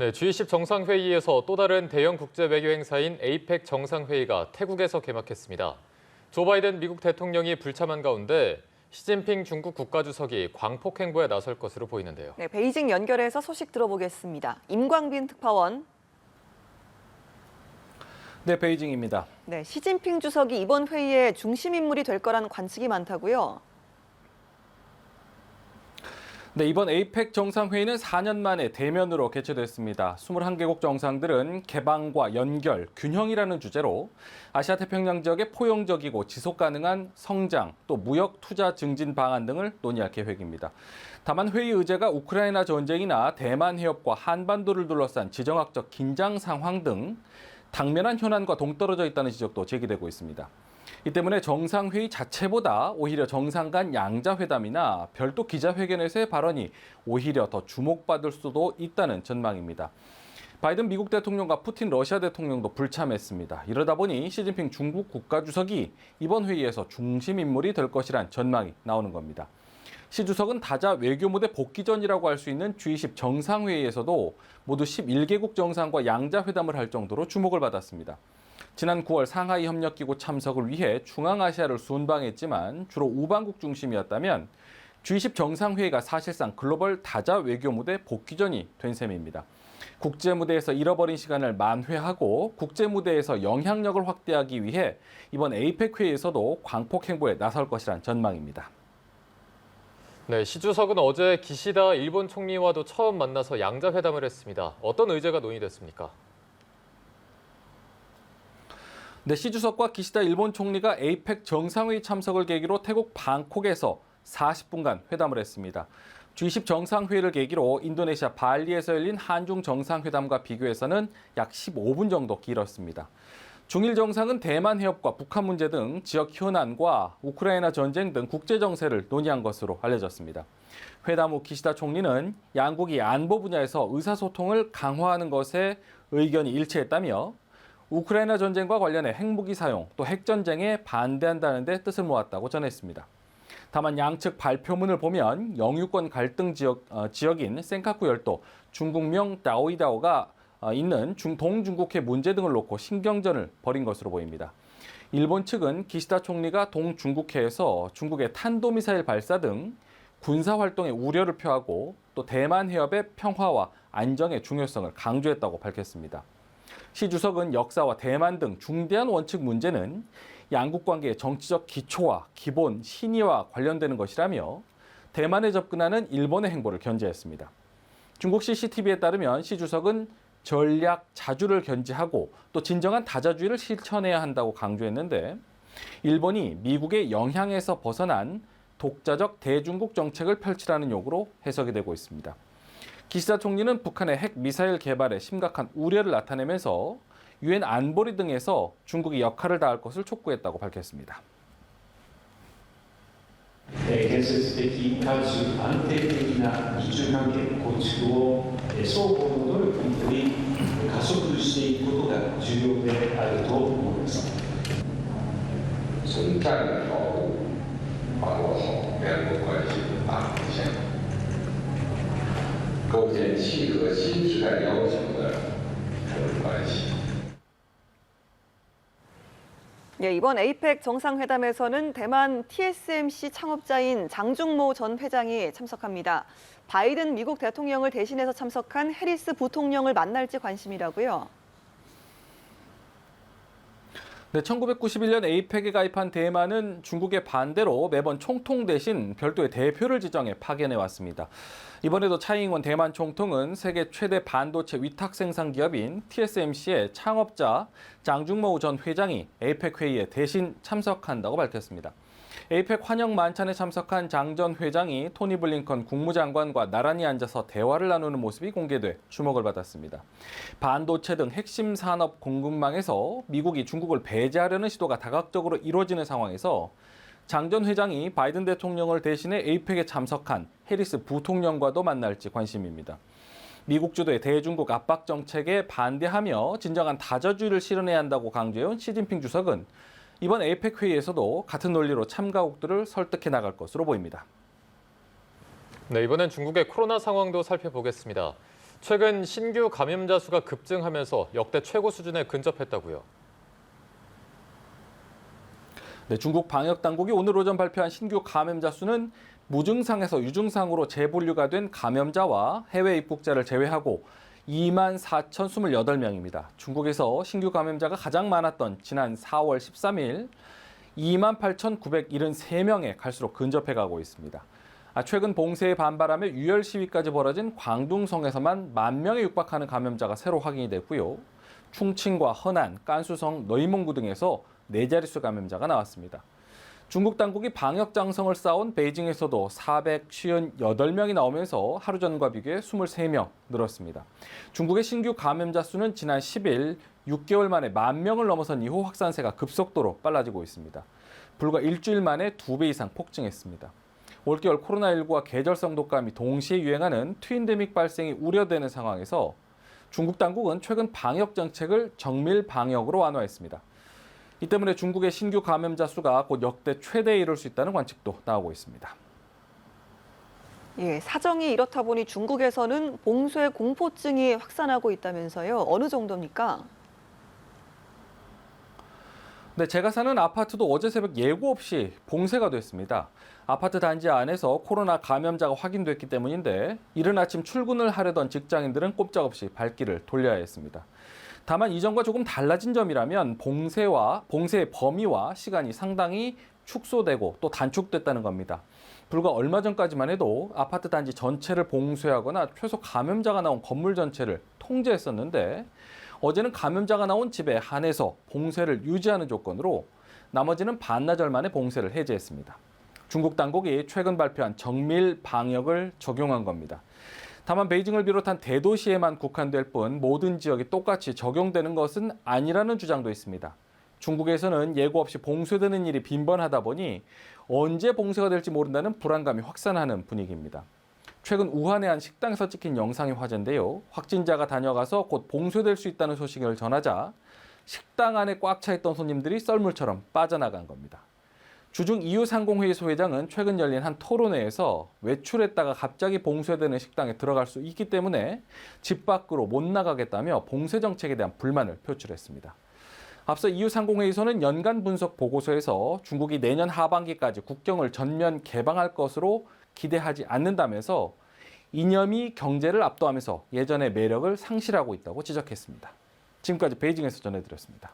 네, G20 정상회의에서 또 다른 대형 국제 외교 행사인 에이펙 정상회의가 태국에서 개막했습니다. 조 바이든 미국 대통령이 불참한 가운데 시진핑 중국 국가주석이 광폭 행보에 나설 것으로 보이는데요. 네, 베이징 연결해서 소식 들어보겠습니다. 임광빈 특파원. 네, 베이징입니다. 네, 시진핑 주석이 이번 회의의 중심 인물이 될 거라는 관측이 많다고요. 네, 이번 에이펙 정상회의는 4년 만에 대면으로 개최됐습니다. 21개국 정상들은 개방과 연결, 균형이라는 주제로 아시아 태평양 지역의 포용적이고 지속 가능한 성장, 또 무역 투자 증진 방안 등을 논의할 계획입니다. 다만 회의 의제가 우크라이나 전쟁이나 대만 해협과 한반도를 둘러싼 지정학적 긴장 상황 등 당면한 현안과 동떨어져 있다는 지적도 제기되고 있습니다. 이 때문에 정상회의 자체보다 오히려 정상 간 양자회담이나 별도 기자회견에서의 발언이 오히려 더 주목받을 수도 있다는 전망입니다. 바이든 미국 대통령과 푸틴 러시아 대통령도 불참했습니다. 이러다 보니 시진핑 중국 국가주석이 이번 회의에서 중심 인물이 될 것이란 전망이 나오는 겁니다. 시 주석은 다자 외교 무대 복귀 전이라고 할 수 있는 G20 정상회의에서도 모두 11개국 정상과 양자회담을 할 정도로 주목을 받았습니다. 지난 9월 상하이 협력기구 참석을 위해 중앙아시아를 순방했지만 주로 우방국 중심이었다면 G20 정상회의가 사실상 글로벌 다자 외교 무대 복귀전이 된 셈입니다. 국제 무대에서 잃어버린 시간을 만회하고 국제 무대에서 영향력을 확대하기 위해 이번 에이펙 회의에서도 광폭 행보에 나설 것이란 전망입니다. 네, 시 주석은 어제 기시다 일본 총리와도 처음 만나서 양자회담을 했습니다. 어떤 의제가 논의됐습니까? 네, 시 주석과 기시다 일본 총리가 에이펙 정상회의 참석을 계기로 태국 방콕에서 40분간 회담을 했습니다. G20 정상회의를 계기로 인도네시아 발리에서 열린 한중 정상회담과 비교해서는 약 15분 정도 길었습니다. 중일 정상은 대만 해협과 북한 문제 등 지역 현안과 우크라이나 전쟁 등 국제 정세를 논의한 것으로 알려졌습니다. 회담 후 기시다 총리는 양국이 안보 분야에서 의사소통을 강화하는 것에 의견이 일치했다며 우크라이나 전쟁과 관련해 핵무기 사용, 또 핵전쟁에 반대한다는 데 뜻을 모았다고 전했습니다. 다만 양측 발표문을 보면 영유권 갈등 지역인 센카쿠 열도, 중국명 다오이다오가 있는 동중국해 문제 등을 놓고 신경전을 벌인 것으로 보입니다. 일본 측은 기시다 총리가 동중국해에서 중국의 탄도미사일 발사 등 군사활동의 우려를 표하고 또 대만 해협의 평화와 안정의 중요성을 강조했다고 밝혔습니다. 시 주석은 역사와 대만 등 중대한 원칙 문제는 양국 관계의 정치적 기초와 기본, 신의와 관련되는 것이라며 대만에 접근하는 일본의 행보를 견제했습니다. 중국 CCTV에 따르면 시 주석은 전략 자주를 견지하고 또 진정한 다자주의를 실천해야 한다고 강조했는데 일본이 미국의 영향에서 벗어난 독자적 대중국 정책을 펼치라는 요구로 해석이 되고 있습니다. 기시다 총리는 북한의 핵 미사일 개발에 심각한 우려를 나타내면서 유엔 안보리 등에서 중국이 역할을 다할 것을 촉구했다고 밝혔습니다. 建設的かつ安定的な日中関係の構築を双方の努力により加速していくことが重要であると思います。从战略角度把握好两国关系的大方向，构建契合新时代要求的中日关系。 예, 이번 에이펙 정상회담에서는 대만 TSMC 창업자인 장중모 전 회장이 참석합니다. 바이든 미국 대통령을 대신해서 참석한 해리스 부통령을 만날지 관심이라고요. 네, 1991년 에이펙에 가입한 대만은 중국의 반대로 매번 총통 대신 별도의 대표를 지정해 파견해 왔습니다. 이번에도 차이잉원 대만 총통은 세계 최대 반도체 위탁 생산 기업인 TSMC의 창업자 장중모 전 회장이 에이펙 회의에 대신 참석한다고 밝혔습니다. 에이펙 환영 만찬에 참석한 장 전 회장이 토니 블링컨 국무장관과 나란히 앉아서 대화를 나누는 모습이 공개돼 주목을 받았습니다. 반도체 등 핵심 산업 공급망에서 미국이 중국을 배제하려는 시도가 다각적으로 이루어지는 상황에서 장 전 회장이 바이든 대통령을 대신해 에이펙에 참석한 해리스 부통령과도 만날지 관심입니다. 미국 주도의 대중국 압박 정책에 반대하며 진정한 다자주의를 실현해야 한다고 강조해온 시진핑 주석은 이번 에이펙 회의에서도 같은 논리로 참가국들을 설득해 나갈 것으로 보입니다. 네, 이번엔 중국의 코로나 상황도 살펴보겠습니다. 최근 신규 감염자 수가 급증하면서 역대 최고 수준에 근접했다고요. 네, 중국 방역 당국이 오늘 오전 발표한 신규 감염자 수는 무증상에서 유증상으로 재분류가 된 감염자와 해외 입국자를 제외하고 24,028명입니다. 중국에서 신규 감염자가 가장 많았던 지난 4월 13일 28,973명에 갈수록 근접해가고 있습니다. 최근 봉쇄에 반발하며 유혈 시위까지 벌어진 광둥성에서만 10,000명에 육박하는 감염자가 새로 확인이 됐고요. 충칭과 허난, 깐수성, 너이몽구 등에서 4자릿수 감염자가 나왔습니다. 중국 당국이 방역 장성을 쌓아온 베이징에서도 458명이 나오면서 하루 전과 비교해 23명 늘었습니다. 중국의 신규 감염자 수는 지난 10일 6개월 만에 10,000명을 넘어선 이후 확산세가 급속도로 빨라지고 있습니다. 불과 일주일 만에 2배 이상 폭증했습니다. 올겨울 코로나19와 계절성 독감이 동시에 유행하는 트윈데믹 발생이 우려되는 상황에서 중국 당국은 최근 방역 정책을 정밀 방역으로 완화했습니다. 이 때문에 중국의 신규 감염자 수가 곧 역대 최대에 이를 수 있다는 관측도 나오고 있습니다. 예, 사정이 이렇다 보니 중국에서는 봉쇄 공포증이 확산하고 있다면서요. 어느 정도입니까? 네, 제가 사는 아파트도 어제 새벽 예고 없이 봉쇄가 됐습니다. 아파트 단지 안에서 코로나 감염자가 확인됐기 때문인데 이른 아침 출근을 하려던 직장인들은 꼼짝없이 발길을 돌려야 했습니다. 다만 이전과 조금 달라진 점이라면 봉쇄의 범위와 시간이 상당히 축소되고 또 단축됐다는 겁니다. 불과 얼마 전까지만 해도 아파트 단지 전체를 봉쇄하거나 최소 감염자가 나온 건물 전체를 통제했었는데 어제는 감염자가 나온 집에 한해서 봉쇄를 유지하는 조건으로 나머지는 반나절 만에 봉쇄를 해제했습니다. 중국 당국이 최근 발표한 정밀 방역을 적용한 겁니다. 다만 베이징을 비롯한 대도시에만 국한될 뿐 모든 지역이 똑같이 적용되는 것은 아니라는 주장도 있습니다. 중국에서는 예고 없이 봉쇄되는 일이 빈번하다 보니 언제 봉쇄가 될지 모른다는 불안감이 확산하는 분위기입니다. 최근 우한의 한 식당에서 찍힌 영상이 화제인데요. 확진자가 다녀가서 곧 봉쇄될 수 있다는 소식을 전하자 식당 안에 꽉 차 있던 손님들이 썰물처럼 빠져나간 겁니다. 주중 EU30회의 소회장은 최근 열린 한 토론회에서 외출했다가 갑자기 봉쇄되는 식당에 들어갈 수 있기 때문에 집 밖으로 못 나가겠다며 봉쇄 정책에 대한 불만을 표출했습니다. 앞서 EU30회의소는 연간 분석 보고서에서 중국이 내년 하반기까지 국경을 전면 개방할 것으로 기대하지 않는다면서 이념이 경제를 압도하면서 예전의 매력을 상실하고 있다고 지적했습니다. 지금까지 베이징에서 전해드렸습니다.